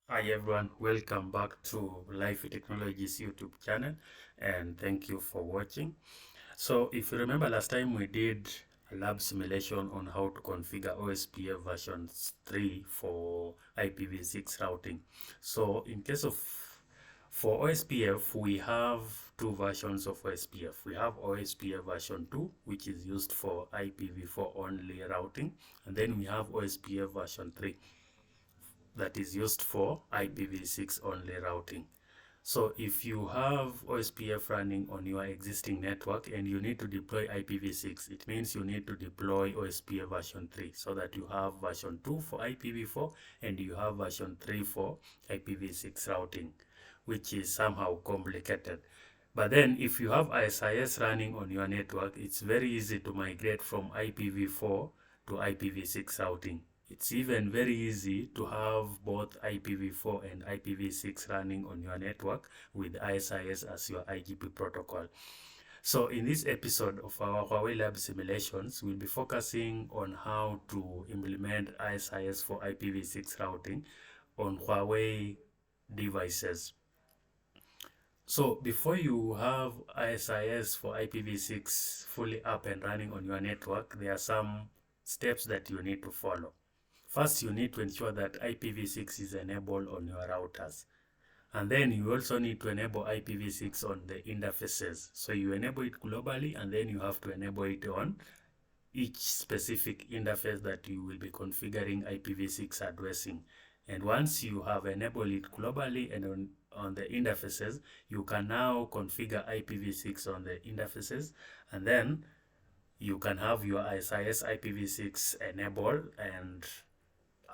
Hi everyone, welcome back to Life Technologies YouTube channel and thank you for watching. So if you remember last time we did a lab simulation on how to configure OSPF version 3 for IPv6 routing. So in case of for OSPF, we have two versions of OSPF. We have OSPF version 2, which is used for IPv4 only routing, and then we have OSPF version 3 that is used for IPv6 only routing. So if you have OSPF running on your existing network and you need to deploy IPv6, it means you need to deploy OSPF version 3 so that you have version 2 for IPv4 and you have version 3 for IPv6 routing, which is somehow complicated. But then if you have ISIS running on your network, it's very easy to migrate from IPv4 to IPv6 routing. It's even very easy to have both IPv4 and IPv6 running on your network with ISIS as your IGP protocol. So in this episode of our Huawei Lab simulations, we'll be focusing on how to implement ISIS for IPv6 routing on Huawei devices. So before you have ISIS for IPv6 fully up and running on your network, there are some steps that you need to follow. First, you need to ensure that IPv6 is enabled on your routers. And then you also need to enable IPv6 on the interfaces. So you enable it globally and then you have to enable it on each specific interface that you will be configuring IPv6 addressing. And once you have enabled it globally and on the interfaces, you can now configure IPv6 on the interfaces, and then you can have your ISIS IPv6 enabled and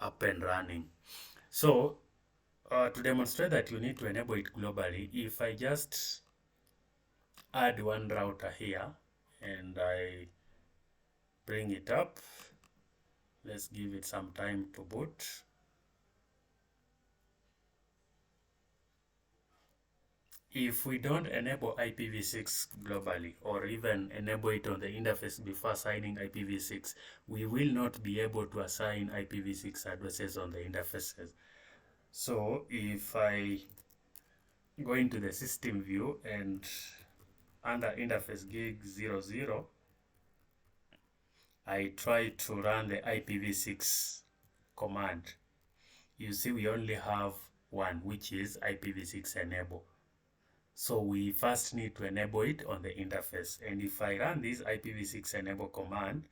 up and running. So to demonstrate that you need to enable it globally, if I just add one router here and I bring it up, let's give it some time to boot. If we don't enable IPv6 globally or even enable it on the interface before assigning IPv6, we will not be able to assign IPv6 addresses on the interfaces. So if I go into the system view and under interface gig 00, I try to run the IPv6 command. You see we only have one, which is IPv6 enable. So we first need to enable it on the interface. And if I run this IPv6 enable command,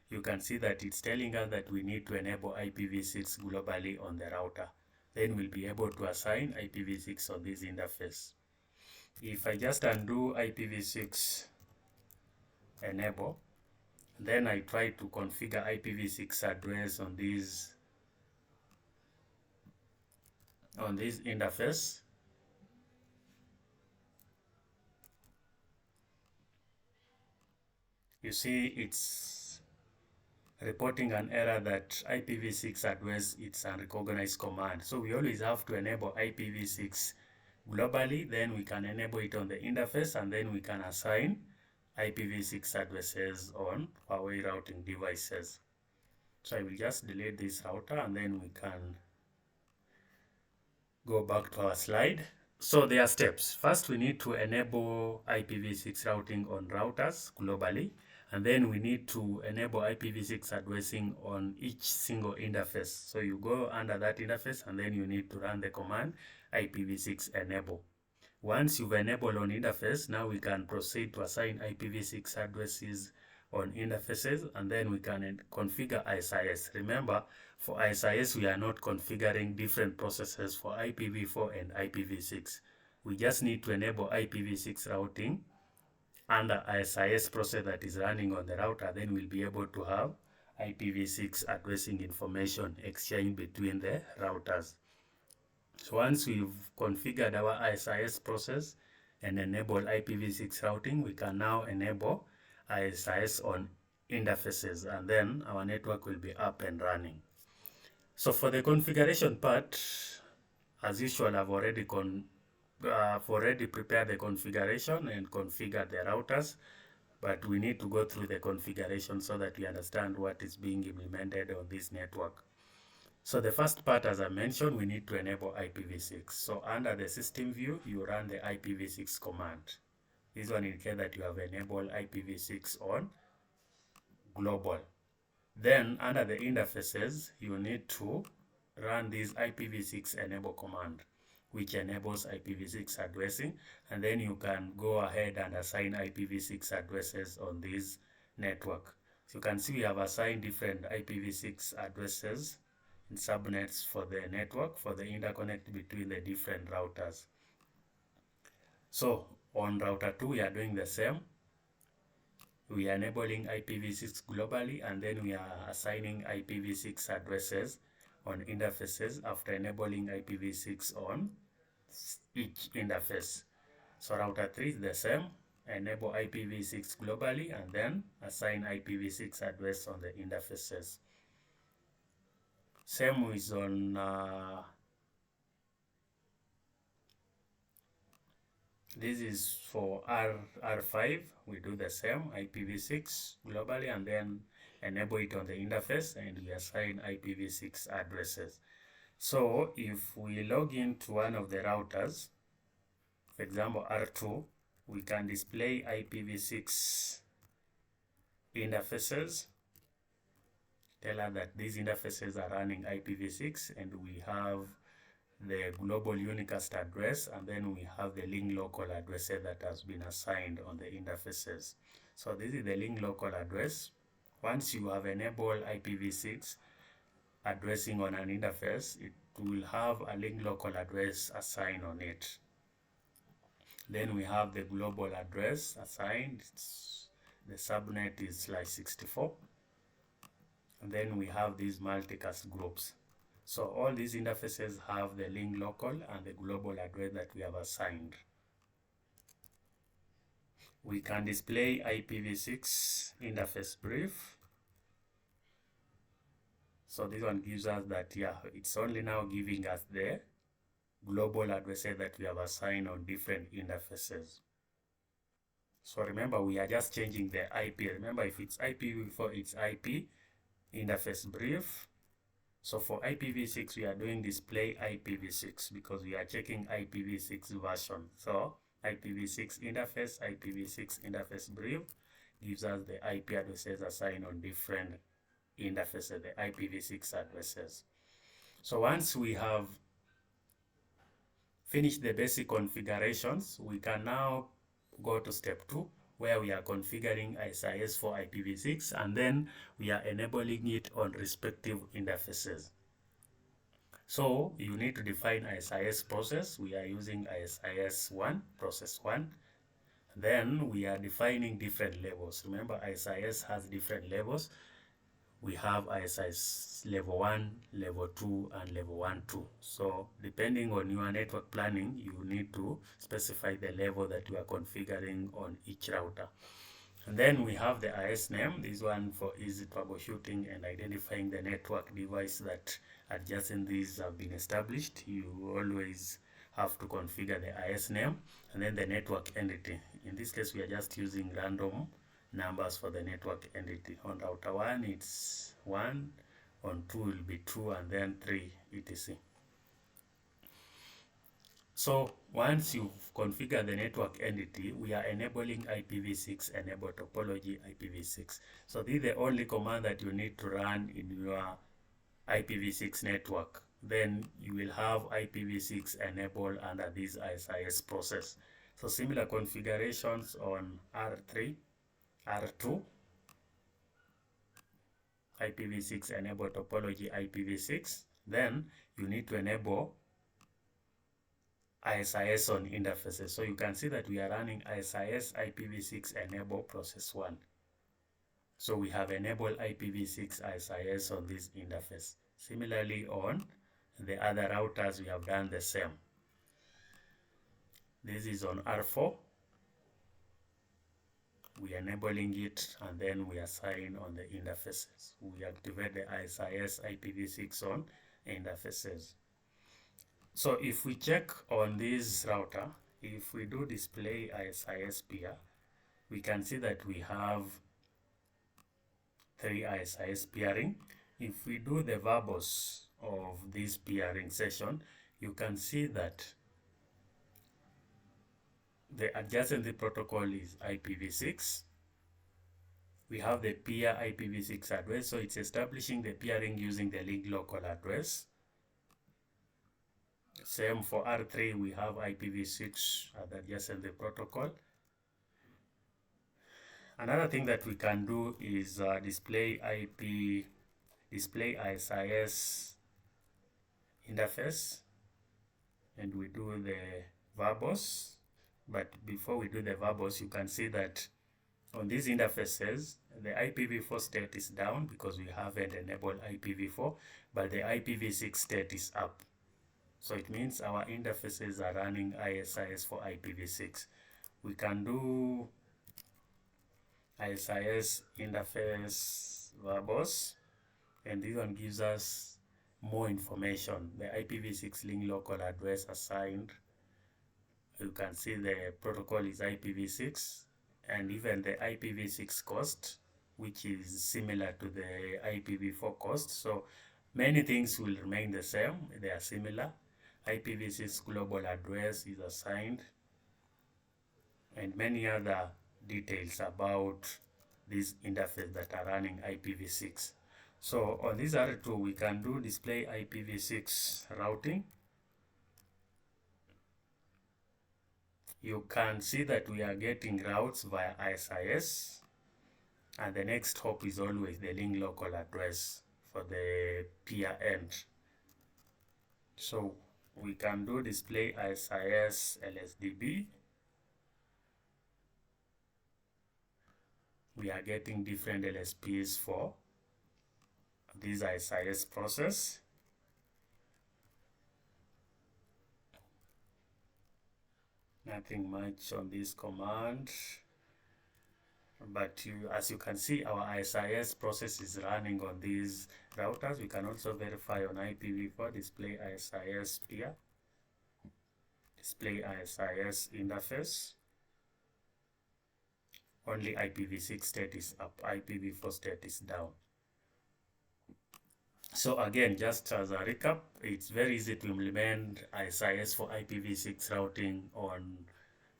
you can see that it's telling us that we need to enable IPv6 globally on the router. Then we'll be able to assign IPv6 on this interface. If I just undo IPv6 enable, then I try to configure IPv6 address on this interface. You see it's reporting an error that IPv6 address it's an unrecognized command. So we always have to enable IPv6 globally, then we can enable it on the interface, and then we can assign IPv6 addresses on Huawei routing devices. So I will just delete this router and then we can go back to our slide. So there are steps. First, we need to enable IPv6 routing on routers globally, and then we need to enable IPv6 addressing on each single interface. So you go under that interface and then you need to run the command IPv6 enable. Once you've enabled on interface, now we can proceed to assign IPv6 addresses on interfaces, and then we can configure ISIS. Remember, for ISIS, we are not configuring different processes for IPv4 and IPv6. We just need to enable IPv6 routing under ISIS process that is running on the router. Then we'll be able to have IPv6 addressing information exchanged between the routers. So once we've configured our ISIS process and enabled IPv6 routing, we can now enable ISIS on interfaces, and then our network will be up and running. So for the configuration part, as usual, I've already prepared the configuration and configured the routers, but we need to go through the configuration so that we understand what is being implemented on this network. So the first part, as I mentioned, we need to enable IPv6. So under the system view, you run the IPv6 command. This one indicates that you have enabled IPv6 on global. Then under the interfaces, you need to run this IPv6 enable command, which enables IPv6 addressing, and then you can go ahead and assign IPv6 addresses on this network. So you can see we have assigned different IPv6 addresses in subnets for the network, for the interconnect between the different routers. So on router 2, we are doing the same. We are enabling IPv6 globally, and then we are assigning IPv6 addresses on interfaces after enabling IPv6 on each interface. So router 3 is the same. Enable IPv6 globally and then assign IPv6 address on the interfaces. Same is on this is for R5. We do the same, IPv6 globally, and then enable it on the interface, and we assign IPv6 addresses. So if we log into one of the routers, for example R2, we can display IPv6 interfaces, tell us that these interfaces are running IPv6, and we have the global unicast address, and then we have the link local address that has been assigned on the interfaces. So this is the link local address. Once you have enabled IPv6 addressing on an interface, it will have a link local address assigned on it. Then we have the global address assigned. The subnet is /64. And then we have these multicast groups. So all these interfaces have the link local and the global address that we have assigned. We can display IPv6 interface brief. So this one gives us that, yeah, it's only now giving us the global addresses that we have assigned on different interfaces. So remember, we are just changing the IP. Remember, if it's IPv4, it's IP interface brief. So for IPv6, we are doing display IPv6 because we are checking IPv6 version. So IPv6 interface brief gives us the IP addresses assigned on different interfaces, the IPv6 addresses. So once we have finished the basic configurations, we can now go to step 2, where we are configuring SIS for IPv6, and then we are enabling it on respective interfaces. So you need to define SIS process. We are using SIS 1, process 1. Then we are defining different levels. Remember, SIS has different levels. We have SIS level 1, level 2, and level 1, 2. So depending on your network planning, you need to specify the level that you are configuring on each router. And then we have the IS name, this one for easy troubleshooting and identifying the network device that adjacent these have been established. You always have to configure the IS name and then the network entity. In this case, we are just using random numbers for the network entity. On router 1, it's 1, on 2 will be 2, and then 3, etc. So once you've configured the network entity, we are enabling IPv6 enable topology IPv6. So this is the only command that you need to run in your IPv6 network. Then you will have IPv6 enabled under this SIS process. So similar configurations on R3, R2, IPv6 enable topology IPv6. Then you need to enable ISIS on interfaces. So you can see that we are running ISIS IPv6 enable process 1. So we have enabled IPv6 ISIS on this interface. Similarly, on the other routers, we have done the same. This is on R4. We are enabling it, and then we assign on the interfaces. We activate the ISIS IPv6 on interfaces. So if we check on this router, if we do display ISIS peer, we can see that we have 3 ISIS peering. If we do the verbose of this peering session, you can see that the adjacent protocol is IPv6. We have the peer IPv6 address, so it's establishing the peering using the link local address. Same for R3, we have IPv6 as the adjacent protocol. Another thing that we can do is display ISIS interface, and we do the verbose. But before we do the verbose, you can see that on these interfaces, the IPv4 state is down because we haven't enabled IPv4, but the IPv6 state is up. So it means our interfaces are running ISIS for IPv6. We can do ISIS interface verbose, and this one gives us more information. The IPv6 link local address assigned. You can see the protocol is IPv6, and even the IPv6 cost, which is similar to the IPv4 cost. So many things will remain the same. They are similar. IPv6 global address is assigned, and many other details about this interface that are running IPv6. So on this R2, we can do display IPv6 routing. You can see that we are getting routes via ISIS, and the next hop is always the link local address for the peer end. So we can do display ISIS LSDB. We are getting different LSPs for this ISIS process. Nothing much on this command, but as you can see, our ISIS process is running on these routers. We can also verify on IPv4, display ISIS peer, display ISIS interface. Only IPv6 state is up, IPv4 state is down. So again, just as a recap, it's very easy to implement ISIS for IPv6 routing on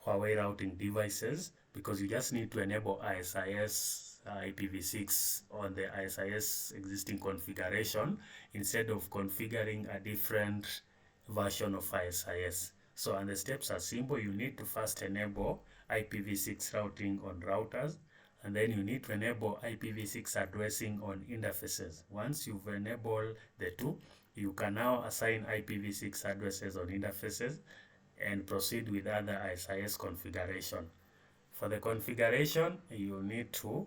Huawei routing devices, because you just need to enable ISIS IPv6 on the ISIS existing configuration instead of configuring a different version of ISIS. So, and the steps are simple. You need to first enable IPv6 routing on routers, and then you need to enable IPv6 addressing on interfaces. Once you've enabled the two, you can now assign IPv6 addresses on interfaces and proceed with other ISIS configuration. For the configuration, you need to,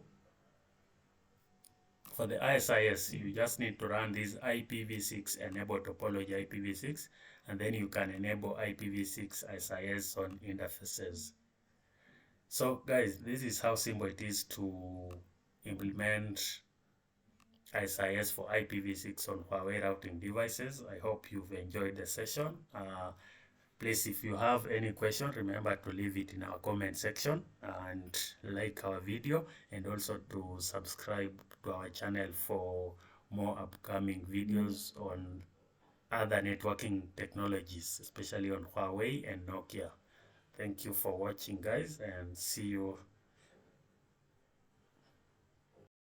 for the ISIS, you just need to run this IPv6 enable topology IPv6, and then you can enable IPv6 ISIS on interfaces. So guys, this is how simple it is to implement ISIS for IPv6 on Huawei routing devices. I hope you've enjoyed the session. Please, if you have any question, remember to leave it in our comment section and like our video, and also to subscribe to our channel for more upcoming videos on other networking technologies, especially on Huawei and Nokia. Thank you for watching, guys, and see you